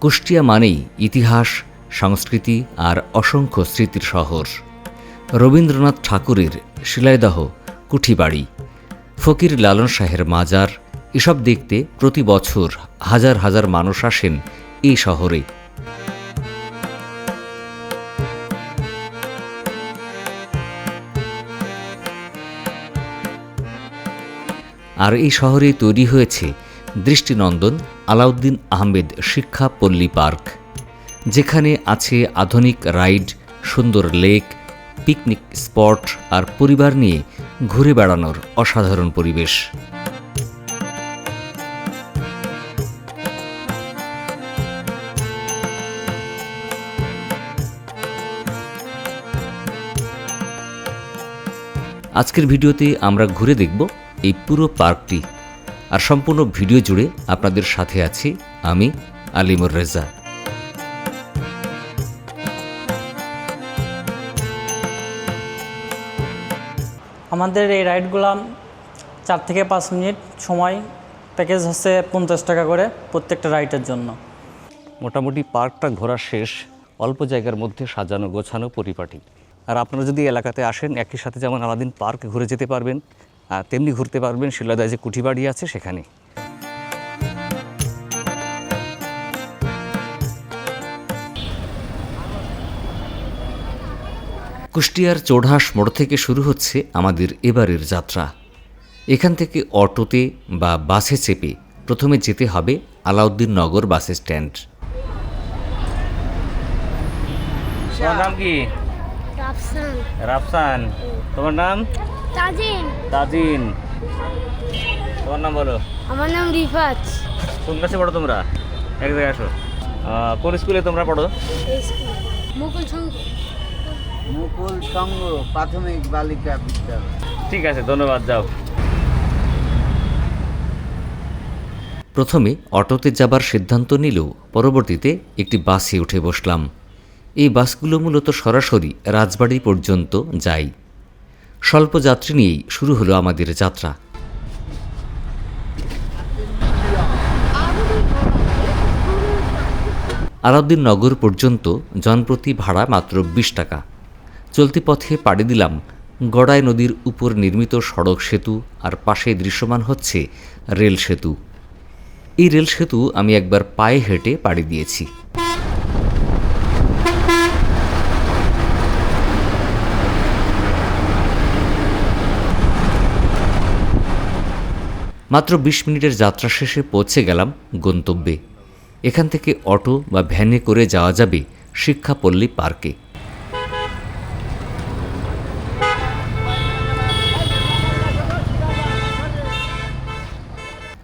কুষ্টিয়া মানেই ইতিহাস, সংস্কৃতি আর অসংখ্য স্মৃতির শহর। রবীন্দ্রনাথ ঠাকুরের শিলাইদহ কুঠিবাড়ি, ফকির লালন শাহের মাজার, এসব দেখতে প্রতি বছর হাজার হাজার মানুষ আসেন এই শহরে। আর এই শহরে তৈরি হয়েছে দৃষ্টিনন্দন আলাউদ্দিন আহমেদ শিক্ষা পল্লী পার্ক, যেখানে আছে আধুনিক রাইড, সুন্দর লেক, পিকনিক স্পট আর পরিবার নিয়ে ঘুরে বেড়ানোর অসাধারণ পরিবেশ। আজকের ভিডিওতে আমরা ঘুরে দেখব এই পুরো পার্কটি, আর সম্পূর্ণ ভিডিও জুড়ে আপনাদের সাথে আছি আমি আলিমুর রেজা। আমাদের এই রাইডগুলো 4 থেকে 5 মিনিট সময়, প্যাকেজ হচ্ছে 50 টাকা করে প্রত্যেকটা রাইডের জন্য। মোটামুটি পার্কটা ঘোরা শেষ, অল্প জায়গার মধ্যে সাজানো গোছানো পরিপাটি। আর আপনারা যদি এলাকাতে আসেন, একই সাথে যেমন আলাদিন পার্ক ঘুরে যেতে পারবেন, তেমনি ঘুরতে পারবেন শিলাইদহে যে কুঠিবাড়ি আছে সেখানে। কুষ্টিয়ার চোড়হাঁস মোড় থেকে শুরু হচ্ছে আমাদের এবারের যাত্রা। এখান থেকে অটোতে বা বাসে চেপে প্রথমে যেতে হবে আলাউদ্দিন নগর বাস স্ট্যান্ড। তোমার নাম কি? রাফসান। রাফসান। তোমার নাম? তাজিন। তাজিন। তোমার নাম বলো। আমার নাম রিফাত। কোন ক্লাসে পড়ো তোমরা? এক জায়গায় আসো। কোন স্কুলে তোমরা পড়ো? মুকুল সংঘ। মুকুল সংঘ প্রাথমিক বালিকা বিদ্যালয়। ঠিক আছে, ধন্যবাদ, যাও। প্রথমে অটোতে যাবার সিদ্ধান্ত নিলেও পরবর্তীতে একটি বাসে উঠে বসলাম। এই বাসগুলো মূলত সরাসরি রাজবাড়ি পর্যন্ত যায়। স্বল্প যাত্রী নিয়েই শুরু হলো আমাদের যাত্রা। আলাউদ্দিন নগর পর্যন্ত জনপ্রতি ভাড়া মাত্র 20 টাকা। চলতি পথে পাড়ি দিলাম গড়াই নদীর উপর নির্মিত সড়ক সেতু, আর পাশে দৃশ্যমান হচ্ছে রেল সেতু। এই রেল সেতু আমি একবার পায়ে হেঁটে পাড়ি দিয়েছি। মাত্র 20 মিনিটের যাত্রা শেষে পৌঁছে গেলাম গন্তব্যে। এখান থেকে অটো বা ভ্যানে করে যাওয়া যাবে শিক্ষাপল্লী পার্কে।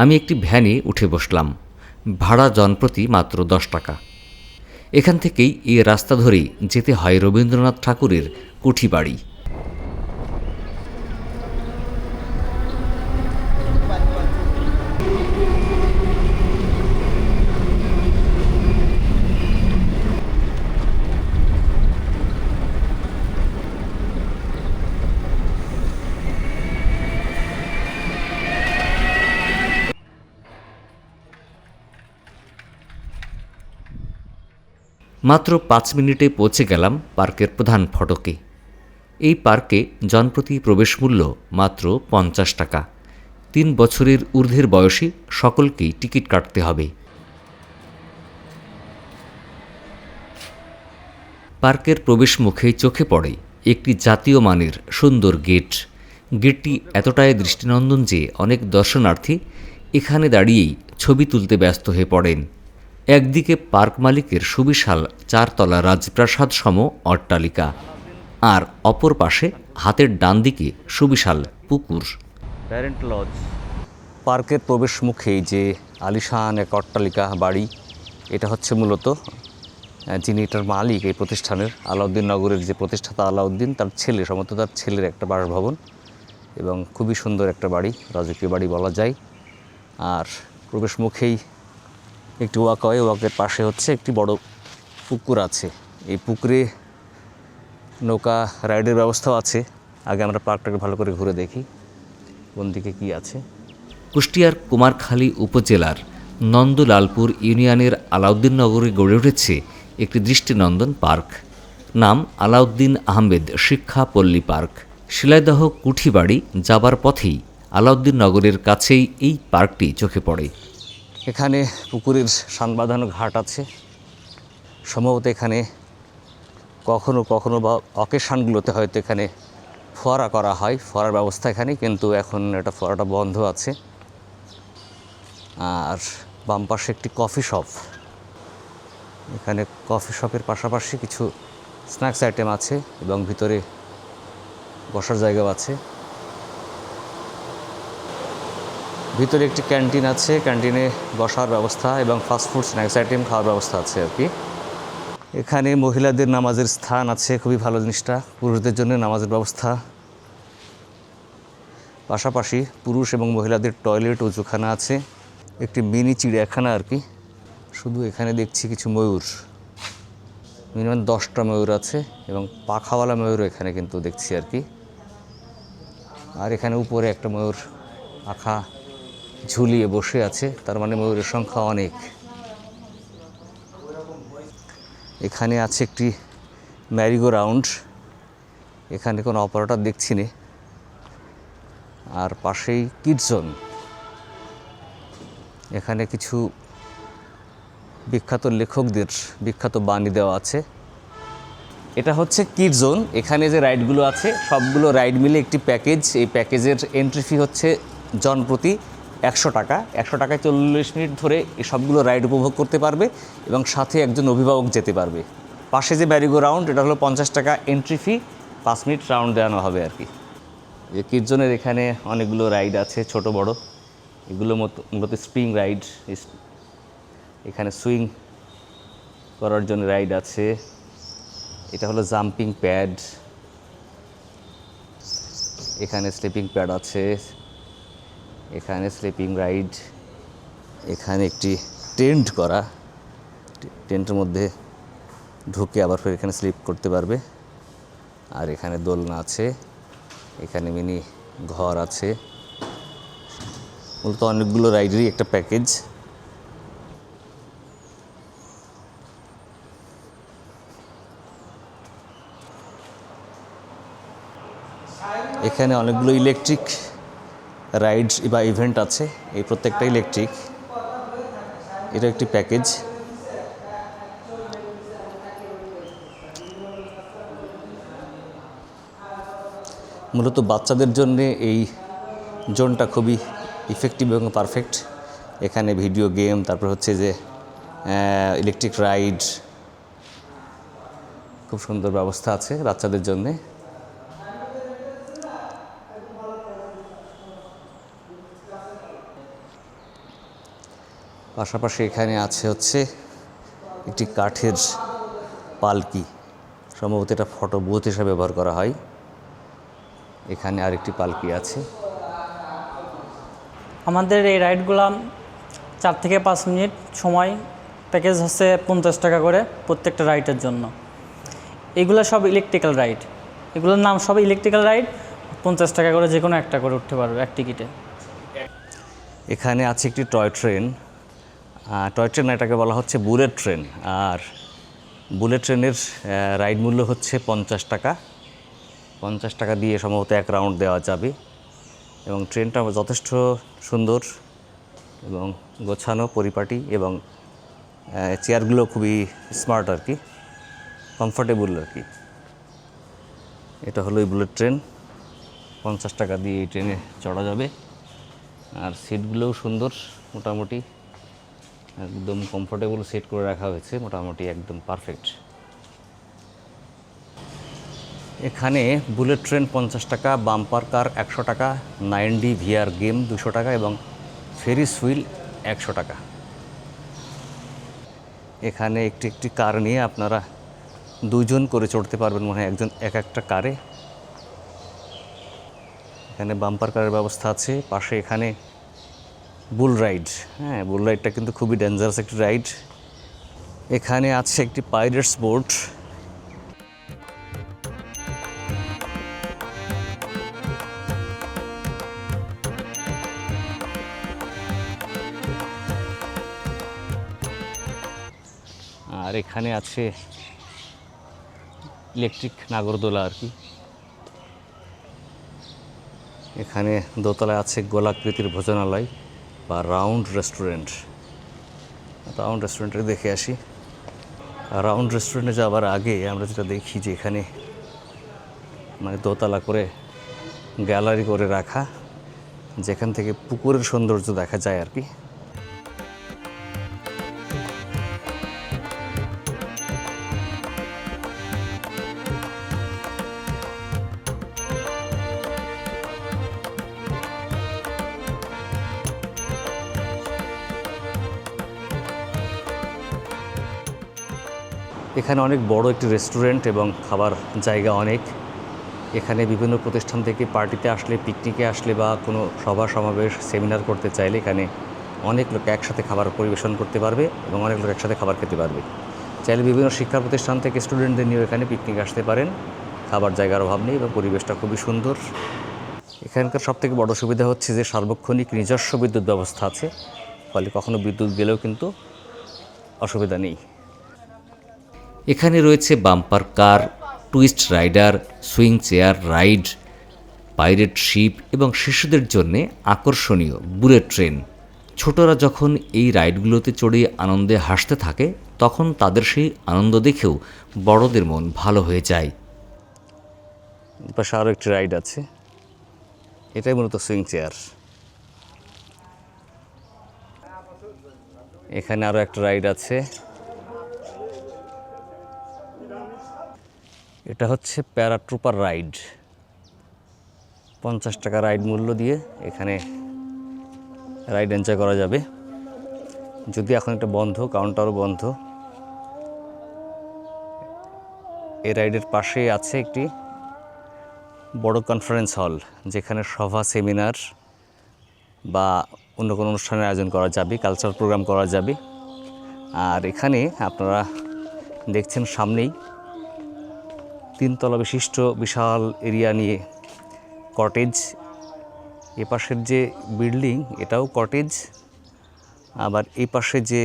আমি একটি ভ্যানে উঠে বসলাম। ভাড়া জনপ্রতি মাত্র 10 টাকা। এখান থেকেই এই রাস্তা ধরেই যেতে হয় রবীন্দ্রনাথ ঠাকুরের কুঠিবাড়ি। মাত্র 5 মিনিটে পৌঁছে গেলাম পার্কের প্রধান ফটকে। এই পার্কে জনপ্রতি প্রবেশ মূল্য মাত্র 50 টাকা। 3 বছরের ঊর্ধ্বের বয়সী সকলকেই টিকিট কাটতে হবে। পার্কের প্রবেশ মুখেই চোখে পড়ে একটি জাতীয় মানের সুন্দর গেট। গেটটি এতটাই দৃষ্টিনন্দন যে অনেক দর্শনার্থী এখানে দাঁড়িয়েই ছবি তুলতে ব্যস্ত হয়ে পড়েন। একদিকে পার্ক মালিকের সুবিশাল 4 তলা রাজপ্রাসাদ সম অট্টালিকা, আর অপর পাশে হাতের ডান দিকে সুবিশাল পুকুর। Parent lodge. পার্কের প্রবেশ মুখেই যে আলিশান এক অট্টালিকা বাড়ি, এটা হচ্ছে মূলত যিনি এটার মালিক এই প্রতিষ্ঠানের, আলাউদ্দিন নগরের যে প্রতিষ্ঠাতা আলাউদ্দিন, তার ছেলে, সম্ভবত তার ছেলের একটা বাসভবন, এবং খুবই সুন্দর একটা বাড়ি, রাজকীয় বাড়ি বলা যায়। আর প্রবেশ মুখেই একটি ওয়াকওয়ে, ওয়াকের পাশে হচ্ছে একটি বড় পুকুর আছে। এই পুকুরে নৌকা রাইডের ব্যবস্থাও আছে। আগে আমরা পার্কটাকে ভালো করে ঘুরে দেখি কোন দিকে কী আছে। কুষ্টিয়ার কুমারখালী উপজেলার নন্দলালপুর ইউনিয়নের আলাউদ্দিননগরে গড়ে উঠেছে একটি দৃষ্টিনন্দন পার্ক। নাম আলাউদ্দিন আহমেদ শিক্ষা পল্লী পার্ক। শিলাইদহ কুঠিবাড়ি যাবার পথেই আলাউদ্দিননগরের কাছেই এই পার্কটি চোখে পড়ে। এখানে পুকুরের শান বাঁধানো ঘাট আছে। সম্ভবত এখানে কখনো কখনো বা অকেশনগুলোতে হয়তো এখানে ফোয়ারা করা হয়, ফোয়ারার ব্যবস্থা এখানে, কিন্তু এখন এটা ফোয়ারাটা বন্ধ আছে। আর বাম পাশে একটি কফি শপ। এখানে কফি শপের পাশাপাশি কিছু স্ন্যাক্স আইটেম আছে এবং ভিতরে বসার জায়গাও আছে। ভিতরে একটি ক্যান্টিন আছে, ক্যান্টিনে বসার ব্যবস্থা এবং ফাস্টফুড স্ন্যাক্স আইটেম খাওয়ার ব্যবস্থা আছে আর কি। এখানে মহিলাদের নামাজের স্থান আছে, খুবই ভালো জিনিসটা। পুরুষদের জন্য নামাজের ব্যবস্থা, পাশাপাশি পুরুষ এবং মহিলাদের টয়লেট উজুখানা আছে। একটি মিনি চিড়িয়াখানা আর কি। শুধু এখানে দেখছি কিছু ময়ূর, মিনিমাম 10টা ময়ূর আছে এবং পাখাওয়ালা ময়ূরও এখানে কিন্তু দেখছি আর কি। আর এখানে উপরে একটা ময়ূর পাখা ঝুলিয়ে বসে আছে, তার মানে ময়ূরের সংখ্যা অনেক। এখানে আছে একটি ম্যারিগো রাউন্ড, এখানে কোনো অপারেটর দেখছি না। আর পাশেই কিডস জোন, এখানে কিছু বিখ্যাত লেখকদের বিখ্যাত বাণী দেওয়া আছে। এটা হচ্ছে কিডস জোন। এখানে যে রাইডগুলো আছে সবগুলো রাইড মিলে একটি প্যাকেজ। এই প্যাকেজের এন্ট্রি ফি হচ্ছে জন প্রতি 100 টাকা। 100 টাকায় 40 মিনিট ধরে এই সবগুলো রাইড উপভোগ করতে পারবে এবং সাথে একজন অভিভাবক যেতে পারবে। পাশে যে ম্যারিগো রাউন্ড, এটা হলো 50 টাকা এন্ট্রি ফি, 5 মিনিট রাউন্ড দেওয়ানো হবে আর কি। এই কিডস জোনের এখানে অনেকগুলো রাইড আছে, ছোট বড়। এগুলো মূলত স্প্রিং রাইড। এখানে সুইং করার জন্য রাইড আছে। এটা হলো জাম্পিং প্যাড, এখানে স্লিপিং প্যাড আছে, এখানে স্লিপিং রাইড। এখানে একটি টেন্ট করা, টেন্টের মধ্যে ঢুকে আবার ফের এখানে স্লিপ করতে পারবে। আর এখানে দোলনা আছে, এখানে মিনি ঘর আছে। মূলত অনেকগুলো রাইডেরই একটা প্যাকেজ। এখানে অনেকগুলো ইলেকট্রিক রাইড বা ইভেন্ট আছে, এই প্রত্যেকটা ইলেকট্রিক। এটা একটি প্যাকেজ। মূলত বাচ্চাদের জন্য এই জোনটা খুবই ইফেক্টিভ এবং পারফেক্ট। এখানে ভিডিও গেম, তারপর হচ্ছে যে ইলেকট্রিক রাইড, খুব সুন্দর ব্যবস্থা আছে বাচ্চাদের জন্যে। পাশাপাশি এখানে আছে হচ্ছে একটি কাঠের পালকি, সম্ভবত এটা ফটো বুথ হিসাবে ব্যবহার করা হয়। এখানে আরেকটি পালকি আছে। আমাদের এই রাইডগুলো 4 থেকে 5 মিনিট সময়, প্যাকেজ হচ্ছে 50 টাকা করে প্রত্যেকটা রাইডের জন্য। এগুলো সব ইলেকট্রিক্যাল রাইড, এগুলোর নাম সব ইলেকট্রিক্যাল রাইড। 50 টাকা করে যে কোনো একটা করে উঠতে পারবে এক টিকিটে। এখানে আছে একটি টয় ট্রেন। টয় ট্রেন এটাকে বলা হচ্ছে বুলেট ট্রেন। আর বুলেট ট্রেনের রাইড মূল্য হচ্ছে 50 টাকা। 50 টাকা দিয়ে সম্ভবত 1 রাউন্ড দেওয়া যাবে এবং ট্রেনটা যথেষ্ট সুন্দর এবং গোছানো পরিপাটি এবং চেয়ারগুলো খুবই স্মার্ট আর কি, কমফোর্টেবল আর কি। এটা হলো এই বুলেট ট্রেন। 50 টাকা দিয়ে এই ট্রেনে চড়া যাবে। আর সিটগুলোও সুন্দর, মোটামুটি একদম কমফোর্টেবল সেট করে রাখা হয়েছে, মোটামুটি একদম পারফেক্ট। এখানে বুলেট ট্রেন 50 টাকা, বাম্পার কার 100 টাকা, 9D VR গেম 200 টাকা এবং ফেরিস হুইল 100 টাকা। এখানে একটি কার নিয়ে আপনারা 2 জন করে চড়তে পারবেন মনে হয়, একজন এক একটা কারে। এখানে বাম্পার কারের ব্যবস্থা আছে। পাশে এখানে বুল রাইড, হ্যাঁ বুল রাইডটা কিন্তু খুবই ডেঞ্জারাস একটি রাইড। এখানে আছে একটি পাইরেটস বোট। আর এখানে আছে ইলেকট্রিক নাগরদোলা আর কি। এখানে দোতলায় আছে গোলাকৃতির ভোজনালয় বা রাউন্ড রেস্টুরেন্ট। রাউন্ড রেস্টুরেন্টে দেখে আসি। রাউন্ড রেস্টুরেন্টে যাওয়ার আগে আমরা যেটা দেখি যে এখানে মানে দোতলা করে গ্যালারি করে রাখা, যেখান থেকে পুকুরের সৌন্দর্য দেখা যায় আর কি। এখানে অনেক বড় একটি রেস্টুরেন্ট এবং খাবার জায়গা অনেক। এখানে বিভিন্ন প্রতিষ্ঠান থেকে পার্টিতে আসলে, পিকনিকে আসলে বা কোনো সভা সমাবেশ সেমিনার করতে চাইলে এখানে অনেক লোক একসাথে খাবার পরিবেশন করতে পারবে এবং অনেক লোক একসাথে খাবার খেতে পারবে। চাইলে বিভিন্ন শিক্ষা প্রতিষ্ঠান থেকে স্টুডেন্টদের নিয়েও এখানে পিকনিক আসতে পারেন। খাবার জায়গার অভাব নেই এবং পরিবেশটা খুবই সুন্দর। এখানকার সবথেকে বড় সুবিধা হচ্ছে যে সার্বক্ষণিক নিজস্ব বিদ্যুৎ ব্যবস্থা আছে, ফলে কখনো বিদ্যুৎ গেলেও কিন্তু অসুবিধা নেই। এখানে রয়েছে bumper car, twist rider, swing chair ride, pirate ship এবং শিশুদের জন্য আকর্ষণীয় বুলেট ট্রেন। ছোটরা যখন এই রাইডগুলোতে চড়ে আনন্দে হাসতে থাকে তখন তাদের সেই আনন্দ দেখেও বড়দের মন ভালো হয়ে যায়। পাশে আরও একটি রাইড আছে, এটাই মূলত সুইং চেয়ার। এখানে আরও একটা রাইড আছে, এটা হচ্ছে প্যারাট্রুপার রাইড। 50 টাকা রাইড মূল্য দিয়ে এখানে রাইড এনজয় করা যাবে। যদি এখন এটা বন্ধ, কাউন্টারও বন্ধ। এই রাইডের পাশে আছে একটি বড় কনফারেন্স হল, যেখানে সভা, সেমিনার বা অন্য কোনো অনুষ্ঠানের আয়োজন করা যাবে, কালচারাল প্রোগ্রাম করা যাবে। আর এখানে আপনারা দেখছেন সামনেই 3 তলা বিশিষ্ট বিশাল এরিয়া নিয়ে কটেজ। এ পাশের যে বিল্ডিং এটাও কটেজ, আবার এই পাশে যে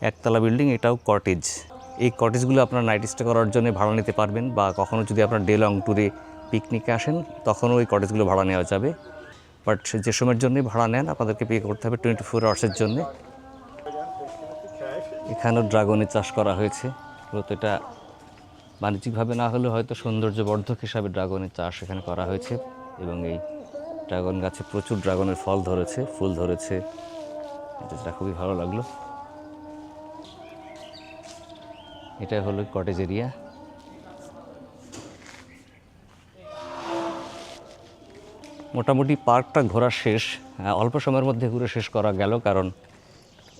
একতলা বিল্ডিং এটাও কটেজ। এই কটেজগুলো আপনার নাইট স্টে করার জন্য ভাড়া নিতে পারবেন, বা কখনও যদি আপনার ডে লং ট্যুরে পিকনিকে আসেন তখনও ওই কটেজগুলো ভাড়া নেওয়া যাবে। বাট যে সময়ের জন্যই ভাড়া নেন আপনাদেরকে পে করতে হবে 24 আওয়ার্সের জন্যে। এখানেও ড্রাগনের চাষ করা হয়েছে, মূলত এটা বাণিজ্যিকভাবে না হলেও হয়তো সৌন্দর্যবর্ধক হিসাবে ড্রাগনের চাষ এখানে করা হয়েছে। এবং এই ড্রাগন গাছে প্রচুর ড্রাগনের ফল ধরেছে, ফুল ধরেছে, এটা খুবই ভালো লাগলো। এটাই হলো কটেজ এরিয়া। মোটামুটি পার্কটা ঘোরা শেষ, অল্প সময়ের মধ্যে ঘুরে শেষ করা গেল, কারণ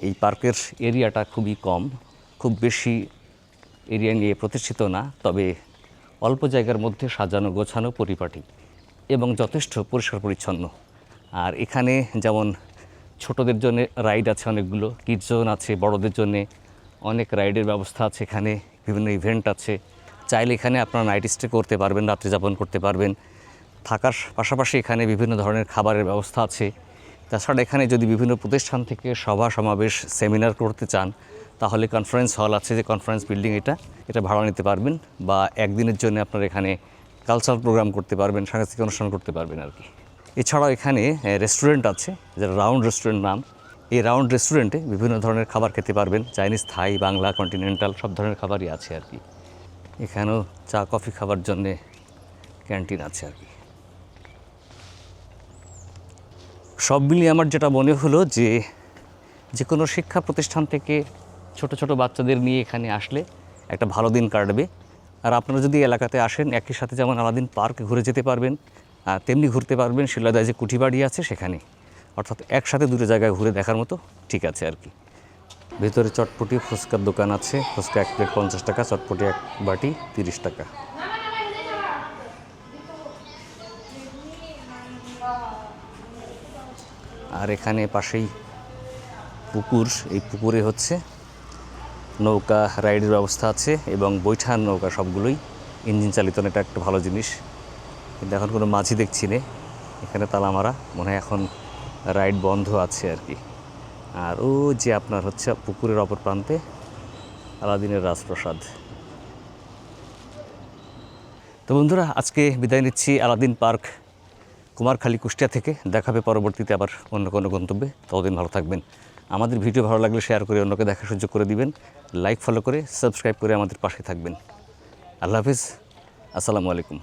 এই পার্কের এরিয়াটা খুবই কম, খুব বেশি এরিয়া নিয়ে প্রতিষ্ঠিত না, তবে অল্প জায়গার মধ্যে সাজানো, গোছানো, পরিপাটি এবং যথেষ্ট পরিষ্কার পরিচ্ছন্ন। আর এখানে যেমন ছোটদের জন্য রাইড আছে অনেকগুলো, কিডস জোন আছে, বড়দের জন্য অনেক রাইডের ব্যবস্থা আছে, এখানে বিভিন্ন ইভেন্ট আছে। চাইলে এখানে আপনারা নাইট স্টে করতে পারবেন, রাত্রি যাপন করতে পারবেন। থাকার পাশাপাশি এখানে বিভিন্ন ধরনের খাবারের ব্যবস্থা আছে। তাছাড়া এখানে যদি বিভিন্ন প্রতিষ্ঠান থেকে সভা সমাবেশ সেমিনার করতে চান তাহলে কনফারেন্স হল আছে, যে কনফারেন্স বিল্ডিং এটা ভাড়া নিতে পারবেন, বা একদিনের জন্য আপনারা এখানে কালচারাল প্রোগ্রাম করতে পারবেন, সাংস্কৃতিক অনুষ্ঠান করতে পারবেন আর কি। এছাড়াও এখানে রেস্টুরেন্ট আছে, যেটা রাউন্ড রেস্টুরেন্ট নাম। এই রাউন্ড রেস্টুরেন্টে বিভিন্ন ধরনের খাবার খেতে পারবেন, চাইনিজ, থাই, বাংলা, কন্টিনেন্টাল সব ধরনের খাবারই আছে আর কি। এখানেও চা কফি খাবার জন্যে ক্যান্টিন আছে আর কি। সব মিলিয়ে আমার যেটা মনে হলো যে কোনো শিক্ষা প্রতিষ্ঠান থেকে ছোট ছোট বাচ্চাদের নিয়ে এখানে আসলে একটা ভালো দিন কাটবে। আর আপনারা যদি এলাকাতে আসেন, একই সাথে যেমন আলাদিন পার্ক ঘুরে যেতে পারবেন, আর তেমনি ঘুরতে পারবেন শিলাদায় যে কুঠিবাড়ি আছে সেখানে, অর্থাৎ একসাথে দুটো জায়গায় ঘুরে দেখার মতো ঠিক আছে আর কি। ভেতরে চটপটি ফুচকার দোকান আছে, ফুচকা 1 প্লেট 50 টাকা, চটপটি 1 বাটি 30 টাকা। আর এখানে পাশেই পুকুর, এই পুকুরে হচ্ছে নৌকা রাইডের ব্যবস্থা আছে এবং বৈঠান নৌকা সবগুলোই ইঞ্জিন চালিত, এটা একটা ভালো জিনিস। কিন্তু এখন কোনো মাঝি দেখছি না, এখানে তালা মারা, মনে হয় এখন রাইড বন্ধ আছে আর কি। আর ও যে আপনার হচ্ছে পুকুরের অপর প্রান্তে আলাদিনের রাজপ্রাসাদ। তো বন্ধুরা, আজকে বিদায় নিচ্ছি আলাদিন পার্ক কুমারখালী কুষ্টিয়া থেকে। দেখাবে পরবর্তীতে আবার অন্য কোনো গন্তব্যে। ততদিন ভালো থাকবেন। আমাদের ভিডিও ভালো লাগলে শেয়ার করে অন্যকে দেখার সুযোগ করে দিবেন। লাইক ফলো করে সাবস্ক্রাইব করে আমাদের পাশে থাকবেন। আল্লাহ হাফিজ, আসসালামু আলাইকুম।